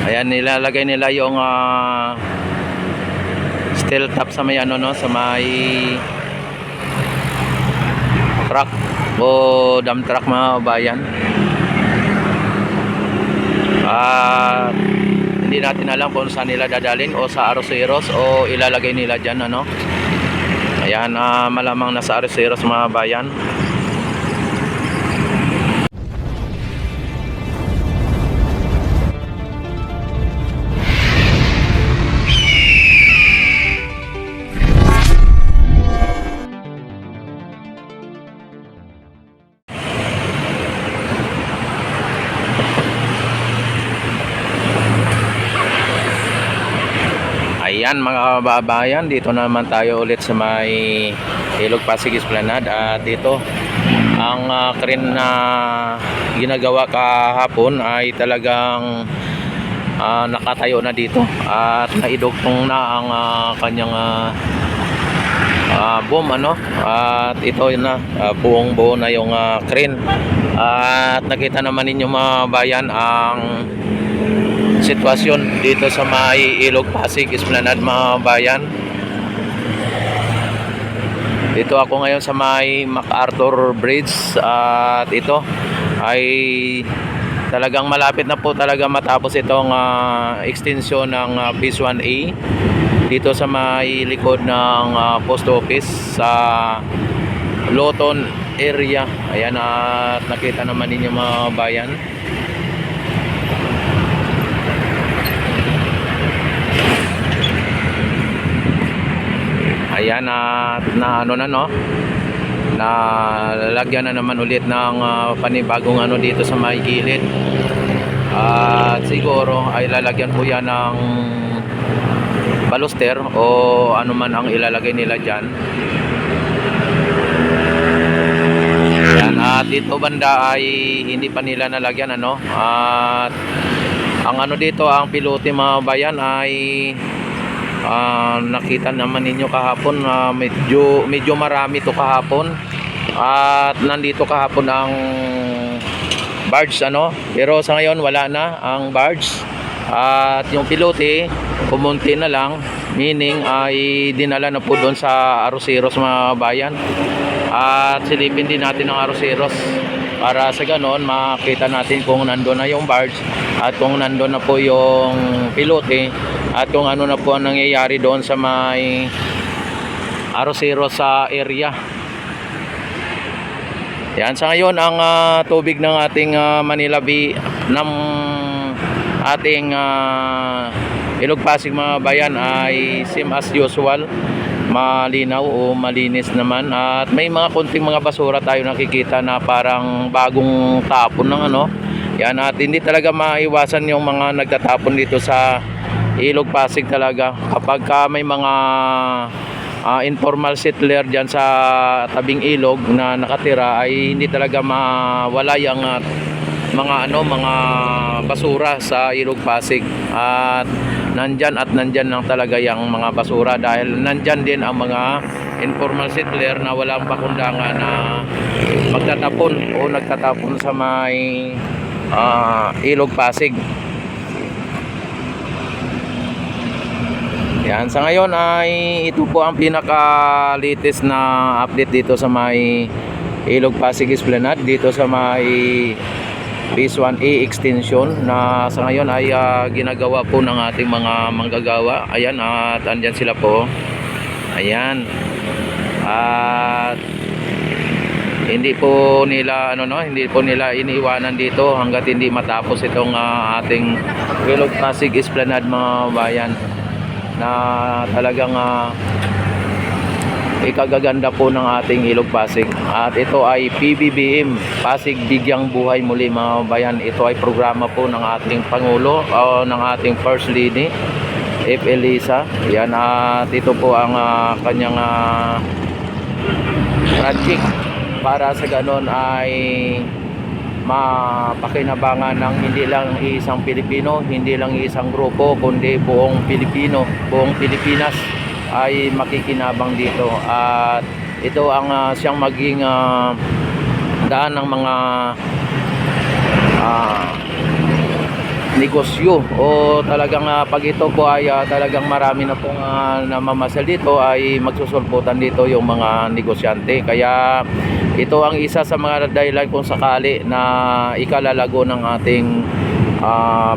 Ayan, nilalagay nila yung steel top sa may ano, no, sa may truck o dump truck, mga bayan. Hindi natin alam kung saan nila dadalhin, o sa Arroceros o ilalagay nila dyan, ano. Ayan, malamang nasa Arroceros, mga bayan. Ayan, mga kababayan, dito naman tayo ulit sa may Ilog Pasig Esplanade. At dito ang crane na ginagawa kahapon ay talagang nakatayo na dito at naidugtong na ang kanyang boom, ano. At ito na, buong buo na yung crane. At nakita naman ninyo, mga bayan, ang sitwasyon dito sa may Ilog Pasig Esplanade, mga bayan. Dito ako ngayon sa may MacArthur Bridge, at ito ay talagang malapit na po talaga matapos itong extension ng Phase 1A dito sa may likod ng post office sa Loton area. Ayan, at nakita naman ninyo, mga bayan. Ayan, na ano na, no, na lalagyan na naman ulit ng panibagong ano dito sa may gilid. At siguro ay lalagyan po yan ng baluster o ano man ang ilalagay nila dyan. Ayan, at dito banda ay hindi pa nila nalagyan, ano. At ang ano dito, ang pilote, mga bayan, ay nakita naman ninyo kahapon, medyo marami to kahapon. At nandito kahapon ang barge, ano, pero sa ngayon wala na ang barge. At yung pilote pumunti na lang, meaning ay dinala na po doon sa Arroceros, mga bayan. At silipin din natin ang Arroceros para sa ganon makita natin kung nandoon na yung barge at kung nandoon na po yung pilote at kung ano na po ang nangyayari doon sa may Arroceros sa area. Yan, sa ngayon ang tubig ng ating Manila Bay, ng ating Ilog Pasig, mga bayan, ay same as usual, malinaw o malinis naman. At may mga konting mga basura tayo nakikita na parang bagong tapon ng ano. Yan, at hindi talaga maiwasan yung mga nagtatapon dito sa Ilog Pasig talaga. Kapag may mga informal settler dyan sa tabing ilog na nakatira, ay hindi talaga mawala yung mga basura sa Ilog Pasig. At nandyan lang talaga yung mga basura, dahil nandyan din ang mga informal settler na walang pakundangan na magtatapon o nagtatapon sa may Ilog Pasig. Yan, sa ngayon ay ito po ang pinaka-latest na update dito sa may Ilog Pasig Esplanade, dito sa may Phase 1A extension, na sa ngayon ay ginagawa po ng ating mga manggagawa. Ayan, at andyan sila po. Ayan. At hindi po nila hindi po nila iniiwanan dito hangga't hindi matapos itong ating Ilog Pasig Esplanade, mga bayan, na talagang ikagaganda po ng ating Ilog Pasig. At ito ay PBBM, Pasig Bigyang Buhay Muli, mga bayan. Ito ay programa po ng ating Pangulo o ng ating First Lady F. Elisa. Yan, at ito po ang kanyang project para sa ganon ay mapakinabangan ng hindi lang isang Pilipino, hindi lang isang grupo, kundi buong Pilipino, buong Pilipinas ay makikinabang dito. At ito ang siyang maging daan ng mga negosyo o talagang pag ito po ay talagang marami na pong namamasal dito ay magsusulputan dito yung mga negosyante. Kaya ito ang isa sa mga dahilan kung sakali na ikalalago ng ating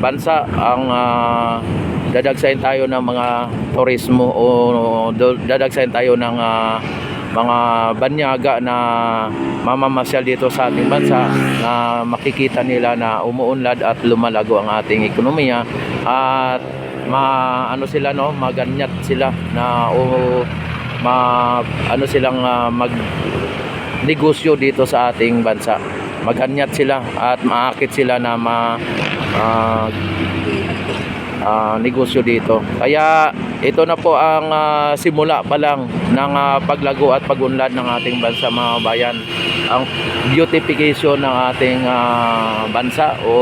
bansa ang dadagsayin tayo ng mga turismo o dadagsayin tayo ng mga banyaga na mamamasyal dito sa ating bansa, na makikita nila na umuunlad at lumalago ang ating ekonomiya at ano sila, no, maganyat sila na ano silang mag negosyo dito sa ating bansa. Maganyat sila at maakit sila na negosyo dito. Kaya ito na po ang simula pa lang ng paglago at pagunlad ng ating bansa, mga bayan. Ang beautification ng ating bansa o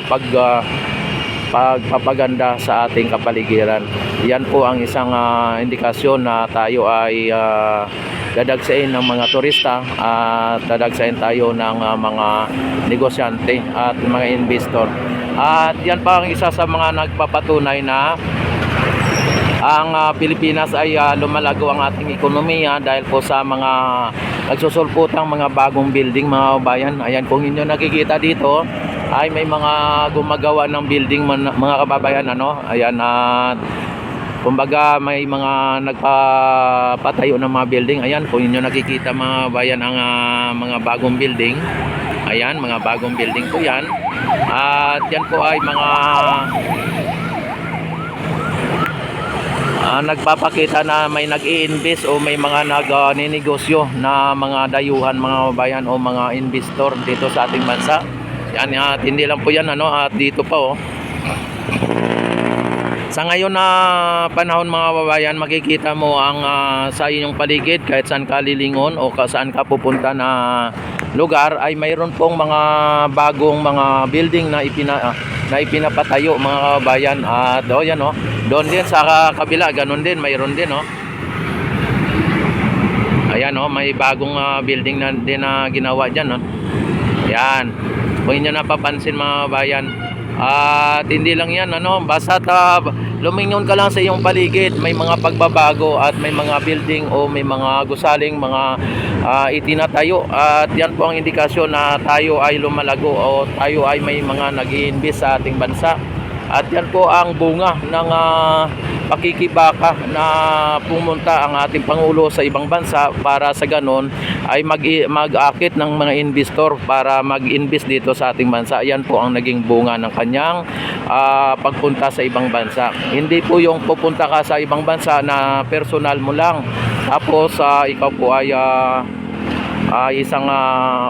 pagpapaganda sa ating kapaligiran. Yan po ang isang indikasyon na tayo ay dadagsain ng mga turista at dadagsain tayo ng mga negosyante at mga investor. At yan pa ang isa sa mga nagpapatunay na ang Pilipinas ay lumalago ang ating ekonomiya dahil po sa mga nagsusulputang mga bagong building, mga bayan. Ayan, kung inyo nakikita dito ay may mga gumagawa ng building, mga kababayan, ano. Ayan, kumbaga may mga nagpapatayo ng mga building. Ayan, kung inyo nakikita, mga bayan, ang mga bagong building. Ayan, mga bagong building po yan. At yan po ay mga nagpapakita na may nag-i-invest o may mga nag-ninegosyo na mga dayuhan, mga bayan, o mga investor dito sa ating bansa. Yan, at hindi lang po yan, ano, at dito pa, sa ngayon na panahon, mga babayan, makikita mo ang sa inyong paligid, kahit saan ka lilingon o saan ka pupunta na lugar, ay mayroon pong mga bagong mga building na ipinapatayo, mga kabayan. At yan, doon din sa kabila, ganun din, mayroon din, ayan, may bagong building na din na ginawa dyan, yan, kung inyo napapansin, mga kabayan. At hindi lang yan, basta lumingon ka lang sa iyong paligid, may mga pagbabago at may mga building o may mga gusaling mga itinatayo. At yan po ang indikasyon na tayo ay lumalago o tayo ay may mga nag-i-invest sa ating bansa. At yan po ang bunga ng pakikibaka na pumunta ang ating Pangulo sa ibang bansa para sa ganon ay mag-akit ng mga investor para mag-invest dito sa ating bansa. Yan po ang naging bunga ng kanyang pagpunta sa ibang bansa. Hindi po yung pupunta ka sa ibang bansa na personal mo lang, tapos ikaw po ay isang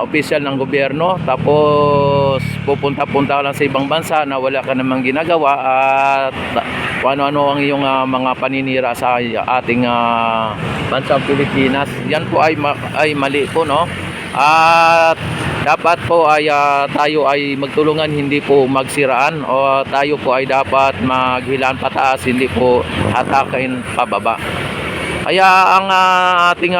opisyal ng gobyerno, tapos pupunta-punta ka lang sa ibang bansa na wala ka namang ginagawa at ano-ano ang iyong mga paninira sa ating bansang Pilipinas. Yan po ay mali po, at dapat po ay tayo ay magtulungan, hindi po magsiraan, o tayo po ay dapat maghilaan pataas, hindi po hatakin pababa. Kaya ang ating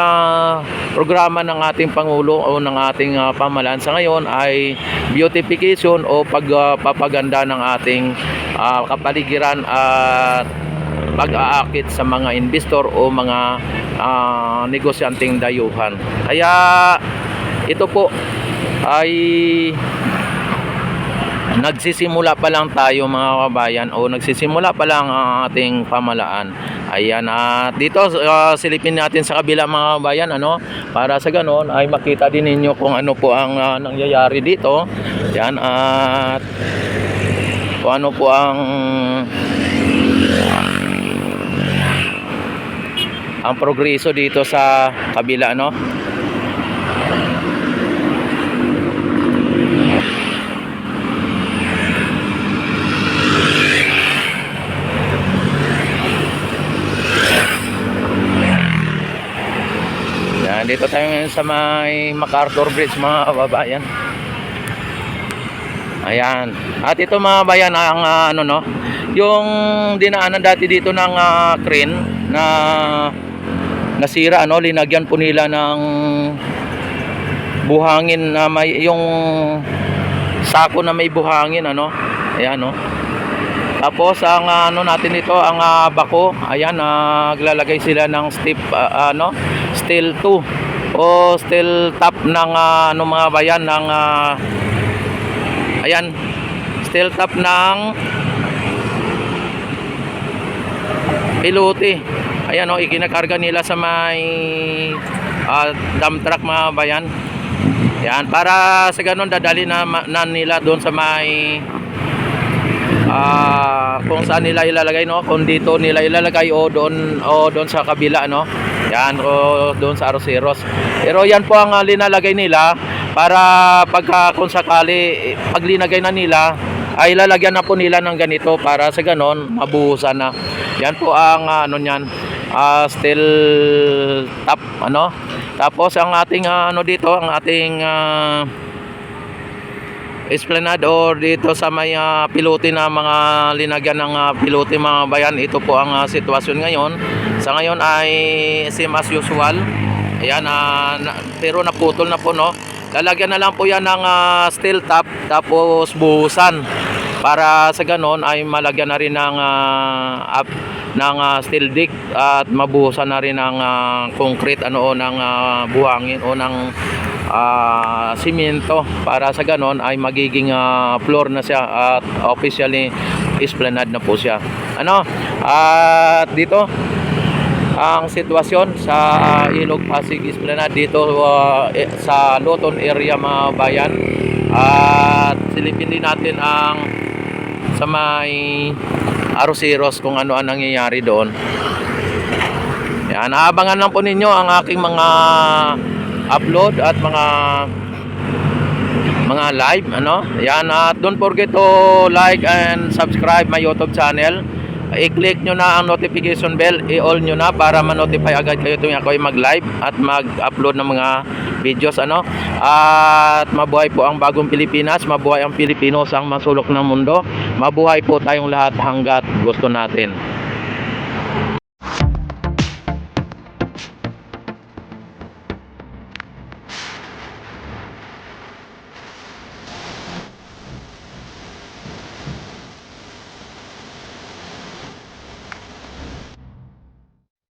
programa ng ating Pangulo o ng ating pamahalaan sa ngayon ay beautification o pagpapaganda ng ating kapaligiran at pag-aakit sa mga investor o mga negosyanteng dayuhan. Kaya ito po ay nagsisimula pa lang tayo, mga kabayan, o nagsisimula pa lang ang ating pamahalaan. Ayan, at dito silipin natin sa kabila, mga kabayan, para sa ganon ay makita din ninyo kung ano po ang nangyayari dito. Yan, at kung ano po ang progreso dito sa kabila, Dito tayo ngayon sa may MacArthur Bridge, mga kababayan. Ayan. At ito, mga kababayan, ang yung dinaanan dati dito ng crane na nasira, linagyan po nila ng buhangin na may yung sako na may buhangin, ayan, Tapos ang ano natin dito, ang bako, ayan, naglalagay sila ng steel 2 o steel top ng ano mga bayan ng ayan, steel top ng pilote. Ayan o, ikinakarga nila sa may dump truck mga bayan. Yan, para sa ganun dadali na nila doon sa may kung saan nila ilalagay, no, kung dito nila ilalagay o doon sa kabila, no, yan, o doon sa Arroceros. Pero yan po ang linalagay nila para pagka kung sakali pag linagay na nila ay lalagyan na po nila ng ganito para sa ganon mabuhusan na. Yan po ang ano niyan, steel top, ano. Tapos ang ating ano dito, ang ating esplanade or dito sa may pilote na mga linagyan ng pilote mga bayan. Ito po ang sitwasyon ngayon. Sa ngayon ay same as usual. Ayan, pero naputol na po, no. Lalagyan na lang po yan ng steel top tapos buhusan para sa ganon ay malagyan na rin ng steel deck at mabuhusan na rin ng concrete ano o ng buhangin o ng simento para sa ganon ay magiging floor na siya at officially esplanade na po siya. Ano? At dito ang sitwasyon sa Ilog Pasig Esplanade dito sa Luton area mga bayan. At silipin din natin ang sa may Arroceros kung ano ang nangyayari doon. Yan, aabangan lang po ninyo ang aking mga upload at mga live, ano. Yan, at don't forget to like and subscribe my YouTube channel. I-click nyo na ang notification bell, i-all nyo na para ma-notify agad kayo tuwing ako ay mag-live at mag-upload ng mga videos, ano. At mabuhay po ang bagong Pilipinas, mabuhay ang Pilipino sa masulok ng mundo, mabuhay po tayong lahat hanggat gusto natin.